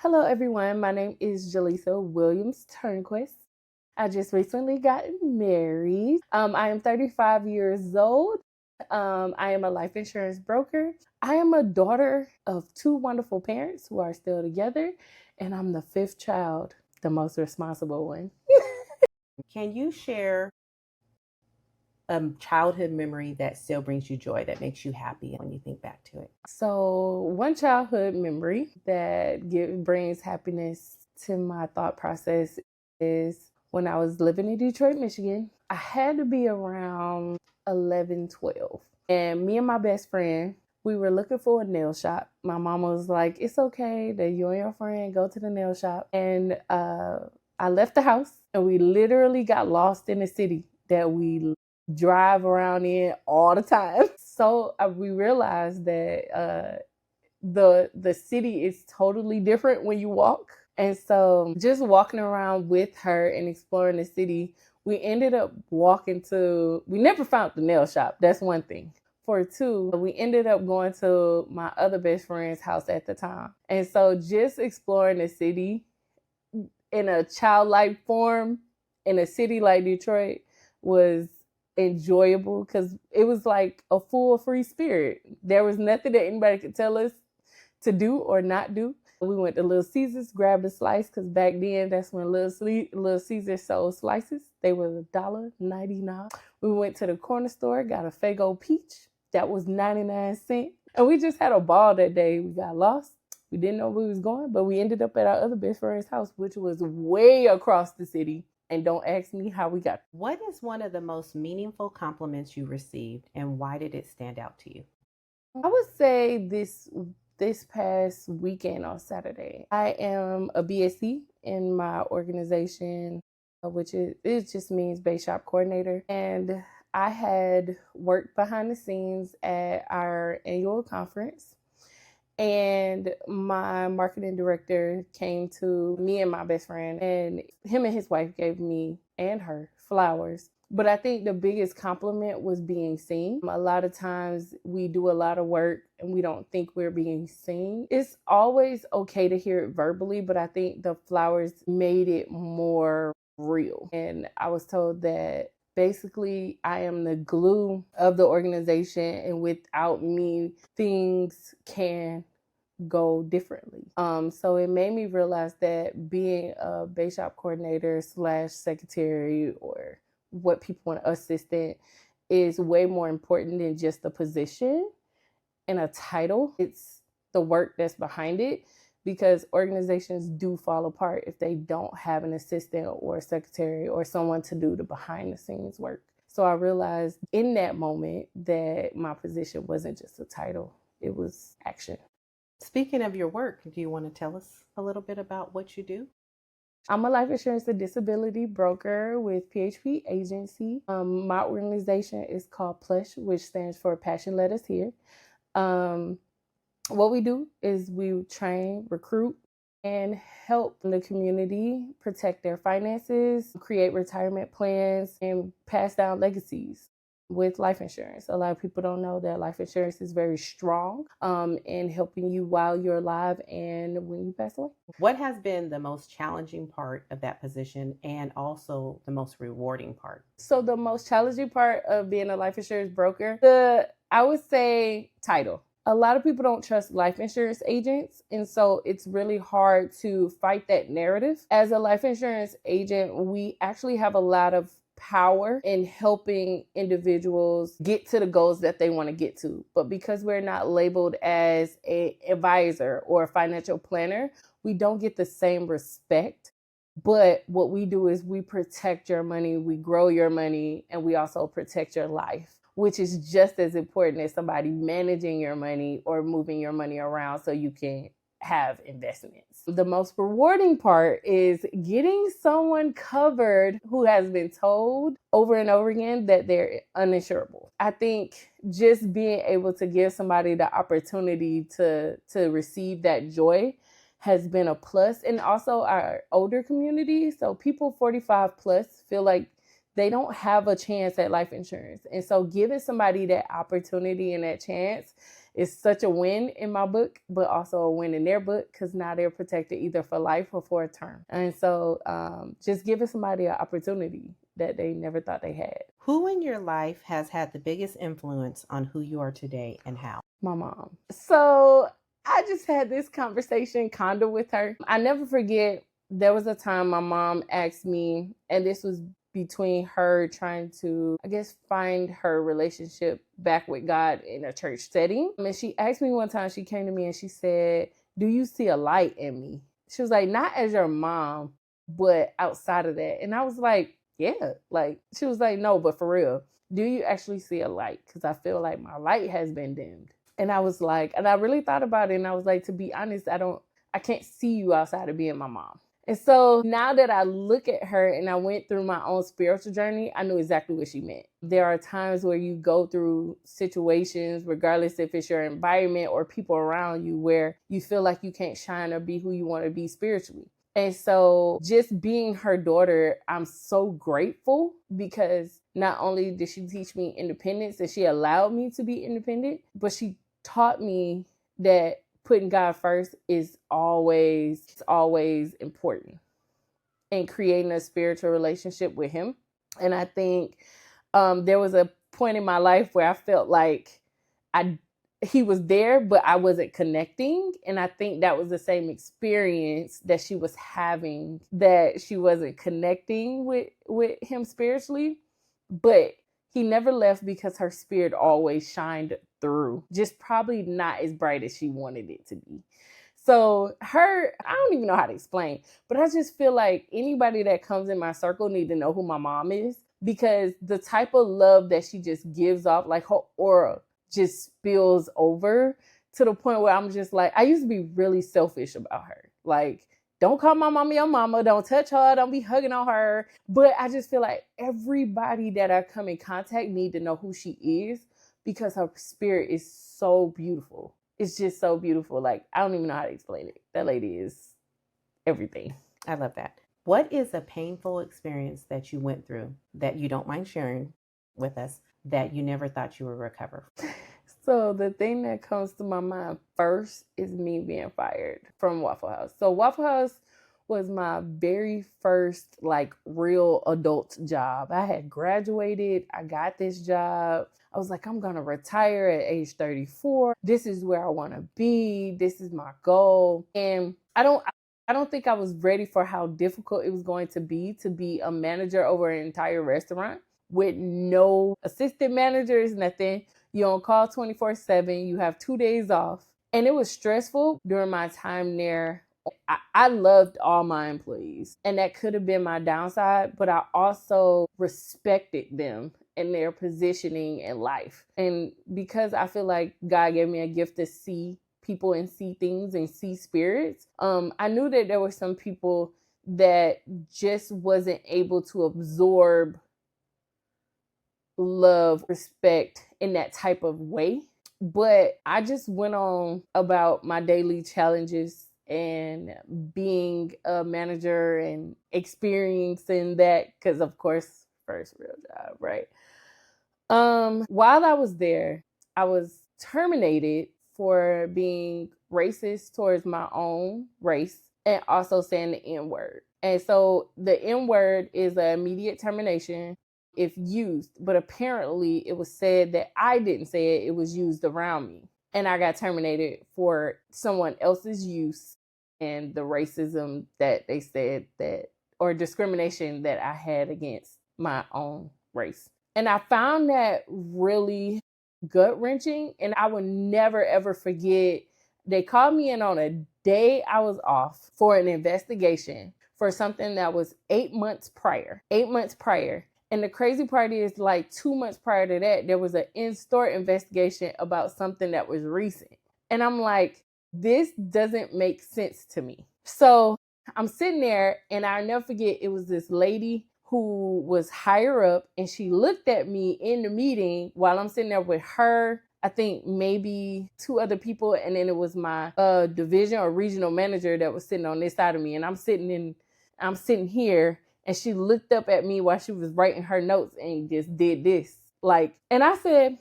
Hello, everyone. My name is Jalessa Williams Turnquest. I just recently got married. I am 35 years old. I am a life insurance broker. I am a daughter of two wonderful parents who are still together, and I'm the fifth child, the most responsible one. Can you share a childhood memory that still brings you joy, that makes you happy when you think back to it? So, one childhood memory that brings happiness to my thought process is when I was living in Detroit, Michigan. I had to be around 11, 12. And me and my best friend, we were looking for a nail shop. My mama was like, it's okay that you and your friend go to the nail shop. And I left the house and we literally got lost in the city that we drive around in all the time. So we realized that the city is totally different when you walk. And so just walking around with her and exploring the city, we ended up we never found the nail shop. That's one thing. For two, we ended up going to my other best friend's house at the time. And so just exploring the city in a childlike form in a city like Detroit was enjoyable because it was like a full free spirit. There was nothing that anybody could tell us to do or not do. We went to Little Caesars, grabbed a slice because back then that's when Little Caesars sold slices. They were $1.99. We went to the corner store, got a Faygo peach. That was 99 cents. And we just had a ball that day. We got lost. We didn't know where we was going, but we ended up at our other best friend's house, which was way across the city. And don't ask me how we got. What is one of the most meaningful compliments you received, and why did it stand out to you? I would say this past weekend on Saturday, I am a BSC in my organization, which it just means base shop coordinator. And I had worked behind the scenes at our annual conference. And my marketing director came to me and my best friend, and him and his wife gave me and her flowers. But I think the biggest compliment was being seen. A lot of times we do a lot of work and we don't think we're being seen. It's always okay to hear it verbally, but I think the flowers made it more real. And I was told that basically I am the glue of the organization, and without me, things can go differently. So it made me realize that being a base shop coordinator / secretary, or what people want, assistant, is way more important than just a position and a title. It's the work that's behind it, because organizations do fall apart if they don't have an assistant or a secretary or someone to do the behind the scenes work. So I realized in that moment that my position wasn't just a title, it was action. Speaking of your work, do you want to tell us a little bit about what you do? I'm a life insurance and disability broker with PHP Agency. My organization is called PLUSH, which stands for Passion Let Us Here. What we do is we train, recruit, and help the community protect their finances, create retirement plans, and pass down legacies with life insurance. A lot of people don't know that life insurance is very strong in helping you while you're alive and when you pass away. What has been the most challenging part of that position, and also the most rewarding part? So the most challenging part of being a life insurance broker, I would say title. A lot of people don't trust life insurance agents, and so it's really hard to fight that narrative. As a life insurance agent, we actually have a lot of power in helping individuals get to the goals that they want to get to. But because we're not labeled as an advisor or a financial planner, we don't get the same respect. But what we do is we protect your money, we grow your money, and we also protect your life, which is just as important as somebody managing your money or moving your money around so you can have investments. The most rewarding part is getting someone covered who has been told over and over again that they're uninsurable. I think just being able to give somebody the opportunity to receive that joy has been a plus. And also our older community, so people 45 plus feel like they don't have a chance at life insurance. And so giving somebody that opportunity and that chance is such a win in my book, but also a win in their book because now they're protected either for life or for a term. And so just giving somebody an opportunity that they never thought they had. Who in your life has had the biggest influence on who you are today and how? My mom. So I just had this conversation kind of with her. I never forget, there was a time my mom asked me, and this was between her trying to, I guess, find her relationship back with God in a church setting. And she asked me one time, she came to me and she said, "Do you see a light in me?" She was like, "Not as your mom, but outside of that." And I was like, "Yeah." Like, she was like, "No, but for real, do you actually see a light? Because I feel like my light has been dimmed." And I was like, and I really thought about it, and I was like, to be honest, I can't see you outside of being my mom. And so now that I look at her and I went through my own spiritual journey, I knew exactly what she meant. There are times where you go through situations, regardless if it's your environment or people around you, where you feel like you can't shine or be who you want to be spiritually. And so just being her daughter, I'm so grateful because not only did she teach me independence and she allowed me to be independent, but she taught me that putting God first is always important, and creating a spiritual relationship with him. And I think there was a point in my life where I felt like he was there, but I wasn't connecting. And I think that was the same experience that she was having, that she wasn't connecting with him spiritually. But he never left because her spirit always shined through, just probably not as bright as she wanted it to be. So I don't even know how to explain, but I just feel like anybody that comes in my circle need to know who my mom is, because the type of love that she just gives off, like her aura just spills over to the point where I'm just like, I used to be really selfish about her. Like, don't call my mama your mama, don't touch her, don't be hugging on her. But I just feel like everybody that I come in contact need to know who she is, because her spirit is so beautiful. It's just so beautiful. Like, I don't even know how to explain it. That lady is everything. I love that. What is a painful experience that you went through that you don't mind sharing with us that you never thought you would recover? So the thing that comes to my mind first is me being fired from Waffle House. So Waffle House was my very first like real adult job. I had graduated. I got this job. I was like, I'm going to retire at age 34. This is where I want to be. This is my goal. And I don't think I was ready for how difficult it was going to be a manager over an entire restaurant with no assistant managers, nothing. You're on call 24/7. You have 2 days off. And it was stressful during my time there. I loved all my employees, and that could have been my downside, but I also respected them and their positioning in life. And because I feel like God gave me a gift to see people and see things and see spirits, I knew that there were some people that just wasn't able to absorb love, respect in that type of way. But I just went on about my daily challenges and being a manager and experiencing that, because of course, first real job, right? While I was there, I was terminated for being racist towards my own race and also saying the N word. And so the N word is an immediate termination if used, but apparently it was said that I didn't say it, it was used around me. And I got terminated for someone else's use and the racism that they said that, or discrimination that I had against my own race. And I found that really gut wrenching. And I will never, ever forget. They called me in on a day I was off for an investigation for something that was 8 months prior. 8 months prior. And the crazy part is, like 2 months prior to that, there was an in-store investigation about something that was recent. And I'm like, this doesn't make sense to me. So I'm sitting there, and I'll never forget, it was this lady who was higher up, and she looked at me in the meeting while I'm sitting there with her, I think maybe 2 other people, and then it was my division or regional manager that was sitting on this side of me, and I'm sitting here, and she looked up at me while she was writing her notes and just did this. Like, and I said,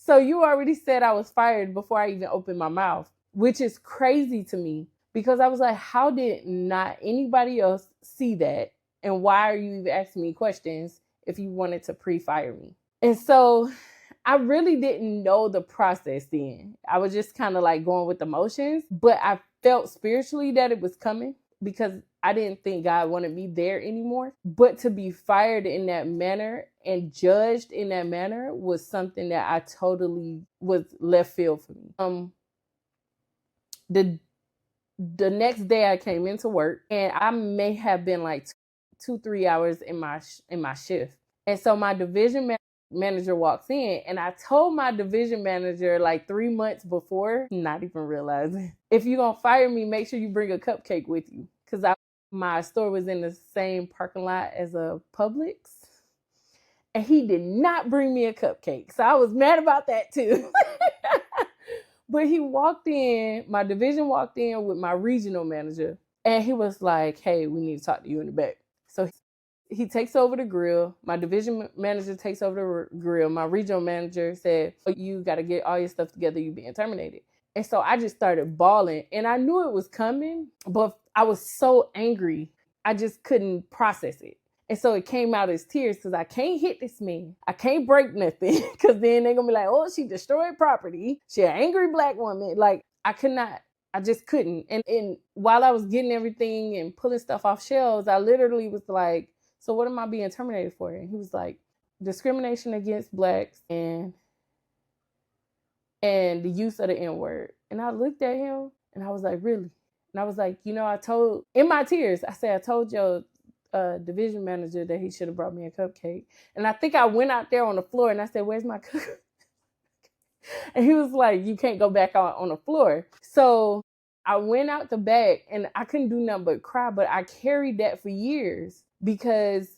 So you already said I was fired before I even opened my mouth, which is crazy to me because I was like, how did not anybody else see that? And why are you even asking me questions if you wanted to pre-fire me? And so I really didn't know the process then. I was just kind of like going with the motions, but I felt spiritually that it was coming because I didn't think God wanted me there anymore. But to be fired in that manner and judged in that manner was something that I totally was left field for me. The next day I came into work and I may have been like 2-3 hours in my shift. And so my division manager walks in and I told my division manager like 3 months before, not even realizing, if you're going to fire me, make sure you bring a cupcake with you. Because my store was in the same parking lot as a Publix. And he did not bring me a cupcake. So I was mad about that too. But he walked in, my division walked in with my regional manager. And he was like, hey, we need to talk to you in the back. So he takes over the grill. My division manager takes over the grill. My regional manager said, oh, you got to get all your stuff together. You're being terminated. And so I just started bawling. And I knew it was coming, but I was so angry. I just couldn't process it. And so it came out as tears because I can't hit this man. I can't break nothing because then they're going to be like, oh, she destroyed property. She an angry Black woman. Like, I could not. I just couldn't. And while I was getting everything and pulling stuff off shelves, I literally was like, so what am I being terminated for? And he was like, discrimination against Blacks and the use of the N-word. And I looked at him and I was like, really? And I was like, I told, in my tears, I said, I told your division manager that he should have brought me a cupcake. And I think I went out there on the floor and I said, where's my cupcake? And he was like, you can't go back on the floor. So I went out the back and I couldn't do nothing but cry, but I carried that for years because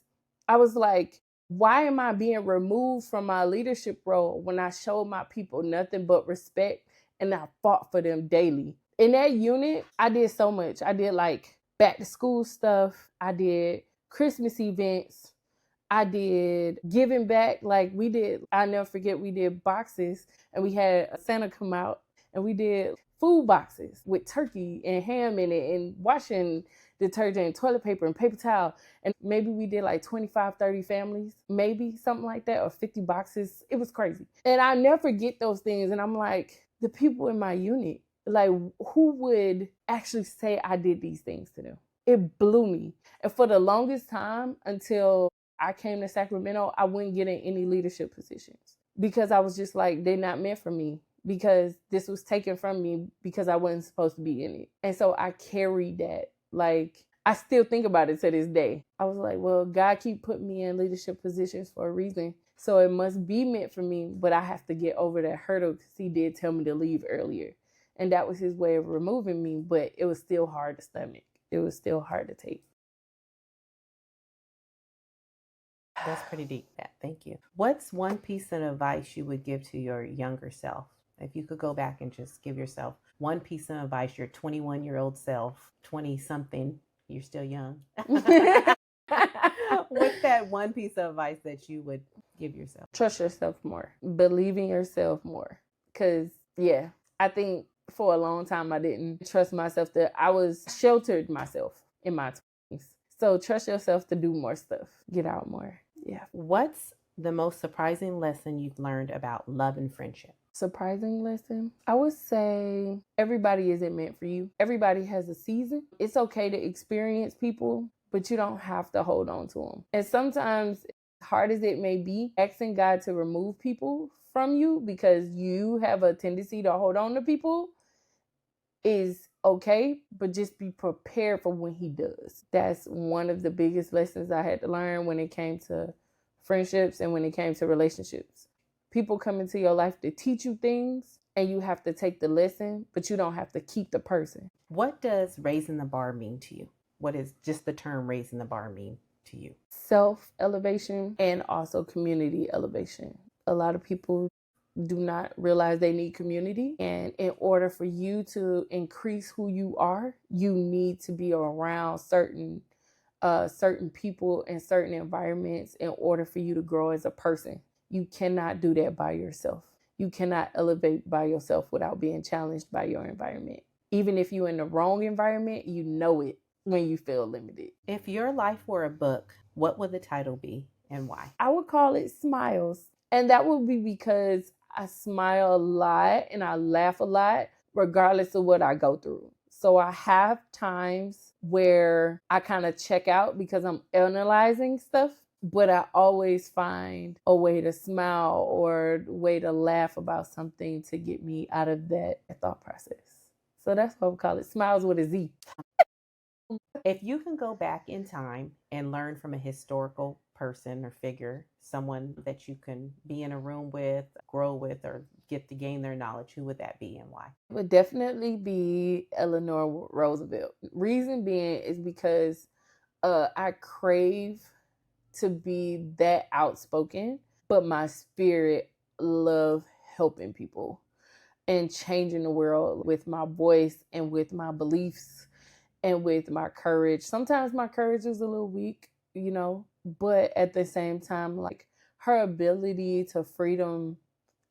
I was like, why am I being removed from my leadership role when I showed my people nothing but respect and I fought for them daily? In that unit, I did so much. I did like back to school stuff. I did Christmas events. I did giving back. Like we did, I'll never forget, we did boxes and we had Santa come out and we did food boxes with turkey and ham in it and washing detergent and toilet paper and paper towel. And maybe we did like 25, 30 families, maybe something like that, or 50 boxes. It was crazy. And I never forget those things. And I'm like, the people in my unit, like who would actually say I did these things to them? It blew me. And for the longest time until I came to Sacramento, I wouldn't get in any leadership positions because I was just like, they're not meant for me because this was taken from me because I wasn't supposed to be in it. And so I carried that. Like, I still think about it to this day. I was like, well, God keep putting me in leadership positions for a reason. So it must be meant for me, but I have to get over that hurdle because he did tell me to leave earlier. And that was his way of removing me, but it was still hard to stomach. It was still hard to take. That's pretty deep, Pat. Thank you. What's one piece of advice you would give to your younger self? If you could go back and just give yourself one piece of advice, your 21-year-old self, 20-something, you're still young. What's that one piece of advice that you would give yourself? Trust yourself more. Believe in yourself more. Because, yeah, I think for a long time I didn't trust myself. That I was sheltered myself in my 20s. So trust yourself to do more stuff. Get out more. Yeah. What's the most surprising lesson you've learned about love and friendship? Surprising lesson? I would say everybody isn't meant for you. Everybody has a season. It's okay to experience people, but you don't have to hold on to them. And sometimes, as hard as it may be, asking God to remove people from you because you have a tendency to hold on to people is okay, but just be prepared for when he does. That's one of the biggest lessons I had to learn when it came to friendships and when it came to relationships. People come into your life to teach you things and you have to take the lesson, but you don't have to keep the person. What does raising the bar mean to you? What does just the term raising the bar mean to you? Self-elevation and also community elevation. A lot of people do not realize they need community. And in order for you to increase who you are, you need to be around certain people and certain environments in order for you to grow as a person. You cannot do that by yourself. You cannot elevate by yourself without being challenged by your environment. Even if you're in the wrong environment, you know it when you feel limited. If your life were a book, what would the title be and why? I would call it SMILEZ. And that would be because I smile a lot and I laugh a lot, regardless of what I go through. So I have times where I kind of check out because I'm analyzing stuff, but I always find a way to smile or a way to laugh about something to get me out of that thought process. So that's what we call it, SMILEZ with a Z. If you can go back in time and learn from a historical person or figure, someone that you can be in a room with, grow with, or get to gain their knowledge, who would that be and why? It would definitely be Eleanor Roosevelt. Reason being is because I crave to be that outspoken, but my spirit love helping people and changing the world with my voice and with my beliefs and with my courage. Sometimes my courage is a little weak, but at the same time, like her ability to freedom,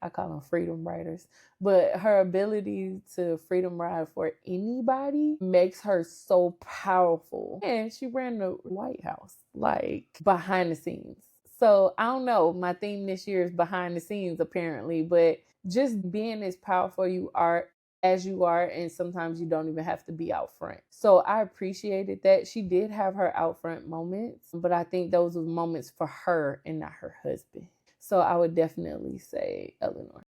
I call them freedom riders, but her ability to freedom ride for anybody makes her so powerful. And she ran the White House, like behind the scenes. So I don't know, my theme this year is behind the scenes apparently, but just being as powerful you are as you are, and sometimes you don't even have to be out front. So I appreciated that. She did have her out front moments, but I think those were moments for her and not her husband. So I would definitely say Eleanor.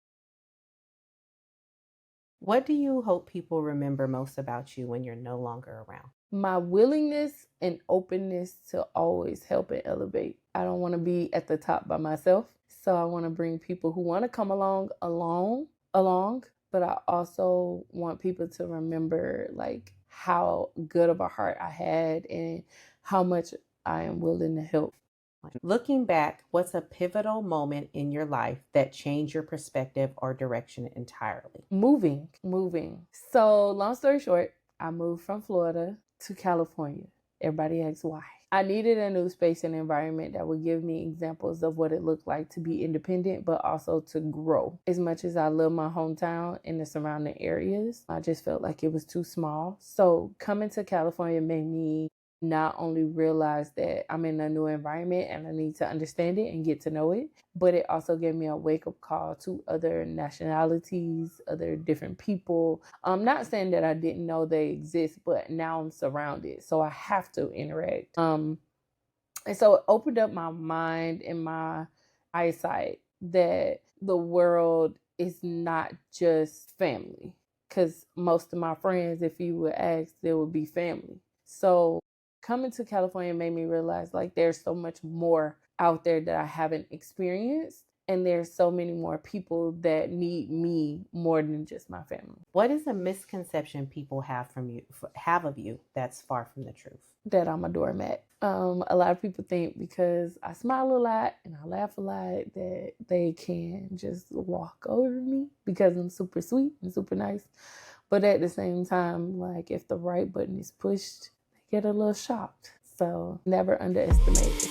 What do you hope people remember most about you when you're no longer around? My willingness and openness to always help and elevate. I don't want to be at the top by myself. So I want to bring people who want to come along, but I also want people to remember like how good of a heart I had and how much I am willing to help. Looking back, what's a pivotal moment in your life that changed your perspective or direction entirely? Moving. So long story short, I moved from Florida to California. Everybody asks why. I needed a new space and environment that would give me examples of what it looked like to be independent, but also to grow. As much as I love my hometown and the surrounding areas, I just felt like it was too small. So coming to California made me not only realize that I'm in a new environment and I need to understand it and get to know it, but it also gave me a wake-up call to other nationalities, other different people. I'm not saying that I didn't know they exist, but now I'm surrounded, so I have to interact. And so it opened up my mind and my eyesight that the world is not just family. Because most of my friends, if you would ask, they would be family. So coming to California made me realize like there's so much more out there that I haven't experienced. And there's so many more people that need me more than just my family. What is a misconception people have of you that's far from the truth? That I'm a doormat. A lot of people think because I smile a lot and I laugh a lot that they can just walk over me because I'm super sweet and super nice. But at the same time, like if the right button is pushed, they get a little shocked. So never underestimate